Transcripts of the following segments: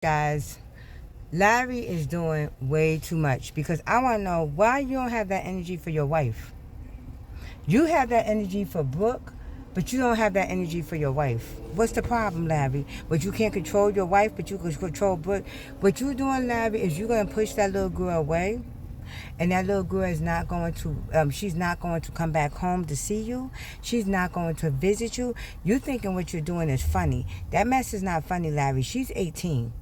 Guys, Larry is doing way too much because I want to know why you don't have that energy for your wife. You have that energy for Brooke, but you don't have that energy for your wife. What's the problem, Larry? But you can't control your wife, but you can control Brooke. What you're doing, Larry, is you're going to push that little girl away, and that little girl is not going to she's not going to come back home to see you. She's not going to visit you. You thinking what you're doing is funny. That mess is not funny, Larry. She's 18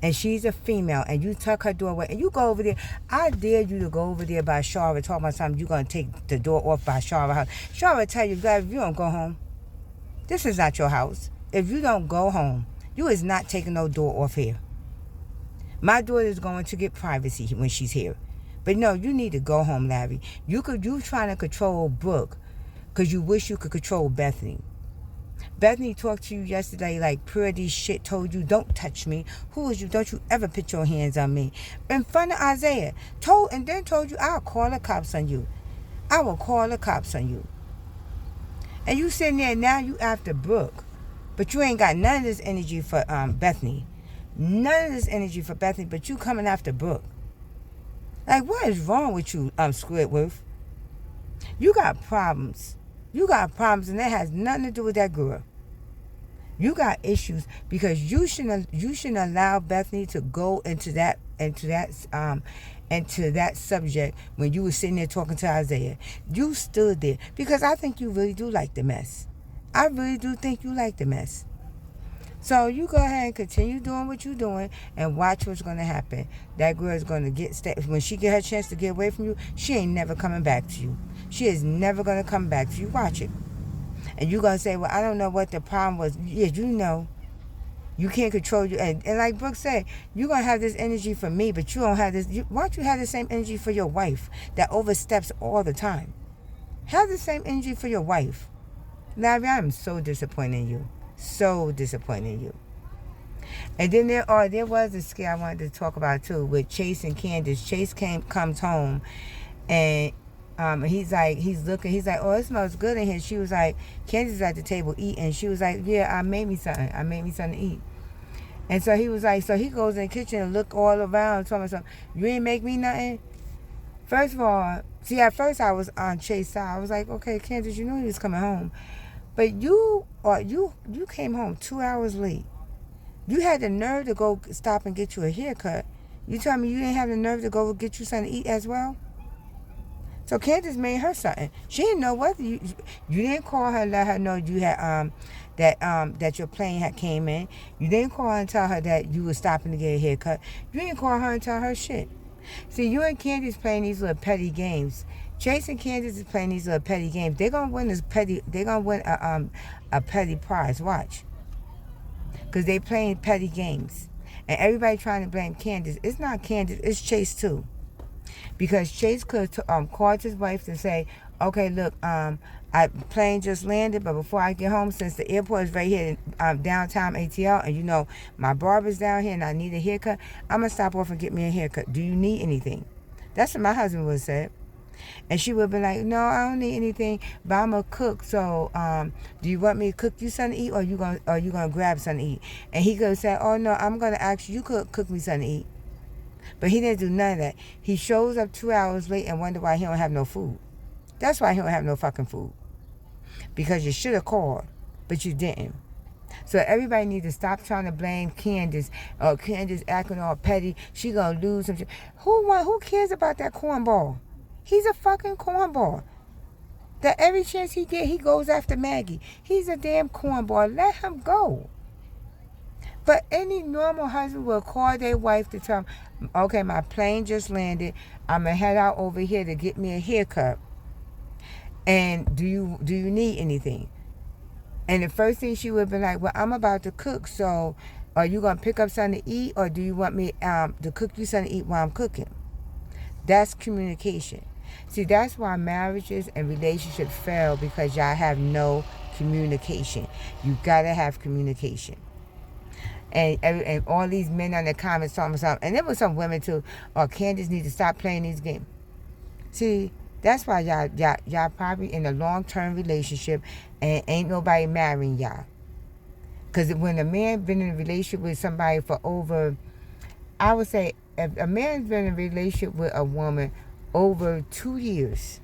and she's a female, and you tuck her door away, and you go over there. I dare you to go over there by Shara talking about something. You're going to take the door off by Shara house. Shara tell you, guys, if you don't go home, this is not your house. If you don't go home, you is not taking no door off here. My daughter is going to get privacy when she's here. But no, you need to go home, Larry. You trying to control Brooke because you wish you could control Bethany. Bethany talked to you yesterday like pretty shit, told you, don't touch me. Who is you? Don't you ever put your hands on me. In front of Isaiah. Then told you, I'll call the cops on you. I will call the cops on you. And you sitting there now, you after Brooke. But you ain't got none of this energy for Bethany. None of this energy for Bethany, but you coming after Brooke. Like, what is wrong with you, Squidward? You got problems. You got problems, and that has nothing to do with that girl. You got issues because you shouldn't allow Bethany to go into that subject when you were sitting there talking to Isaiah. You stood there because I think you really do like the mess. I really do think you like the mess. So you go ahead and continue doing what you're doing and watch what's going to happen. That girl is going to when she get her chance to get away from you, she ain't never coming back to you. She is never going to come back to you. Watch it. And you're going to say, well, I don't know what the problem was. Yeah, you know. You can't control you. And like Brooke said, you're going to have this energy for me, but you don't have this. Why don't you have the same energy for your wife that oversteps all the time? Have the same energy for your wife. Larry, I am so disappointed in you. So disappointed in you. And then there was a scare I wanted to talk about too with Chase and Candace. Chase comes home and he's like, oh, it smells good in here. She was like, Candace is at the table eating. She was like, yeah, I made me something to eat. And so he was like, so he goes in the kitchen and look all around, talking about something. You ain't make me nothing. First of all, see, at first I was on Chase's side. I was like, okay, Candace, you knew he was coming home. But you came home 2 hours late. You had the nerve to go stop and get you a haircut. You tell me you didn't have the nerve to go get you something to eat as well? So Candace made her something. She didn't know whether you didn't call her, let her know you had that your plane had came in. You didn't call her and tell her that you were stopping to get a haircut. You didn't call her and tell her shit. See, you and Candace playing these little petty games. Chase and Candace is playing these little petty games. They're gonna win They're gonna win a petty prize. Watch, because they playing petty games, and everybody trying to blame Candace. It's not Candace. It's Chase too, because Chase could called his wife to say, okay, look, plane just landed, but before I get home, since the airport is right here in downtown ATL, and you know my barber's down here, and I need a haircut, I'm gonna stop off and get me a haircut. Do you need anything? That's what my husband would have said. And she would be like, no, I don't need anything, but I'm a cook. So, do you want me to cook you something to eat, or you gonna grab something to eat? And he could say, oh no, I'm gonna ask you cook me something to eat. But he didn't do none of that. He shows up 2 hours late and wonder why he don't have no food. That's why he don't have no fucking food. Because you should have called, but you didn't. So everybody needs to stop trying to blame Candace. Or Candace acting all petty. She gonna lose some shit. Who cares about that cornball? He's a fucking cornball. That every chance he get, he goes after Maggie. He's a damn cornball. Let him go. But any normal husband will call their wife to tell them, okay, my plane just landed. I'm going to head out over here to get me a haircut. And do you need anything? And the first thing she would be like, well, I'm about to cook. So are you going to pick up something to eat, or do you want me to cook you something to eat while I'm cooking? That's communication. See, that's why marriages and relationships fail, because y'all have no communication. You gotta have communication. And all these men on the comments talking about something, and there was some women too. Oh, Candace needs to stop playing these games. See, that's why y'all probably in a long-term relationship and ain't nobody marrying y'all. Because when a man been in a relationship with somebody for over, I would say, if a man's been in a relationship with a woman over 2 years,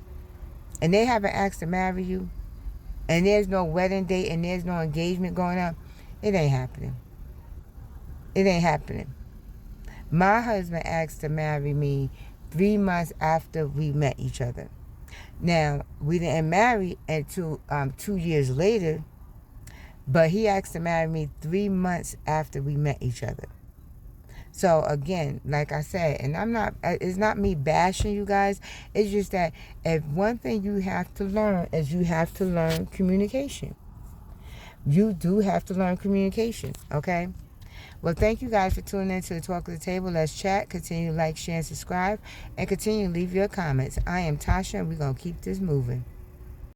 and they haven't asked to marry you, and there's no wedding date and there's no engagement going on, it ain't happening. It ain't happening. My husband asked to marry me 3 months after we met each other. Now, we didn't marry until 2 years later, but he asked to marry me 3 months after we met each other. So again, like I said, and it's not me bashing you guys. It's just that if one thing you have to learn is you have to learn communication. You do have to learn communication, okay? Well, thank you guys for tuning in to the Talk of the Table. Let's chat. Continue to like, share, and subscribe. And continue to leave your comments. I am Tasha, and we're going to keep this moving.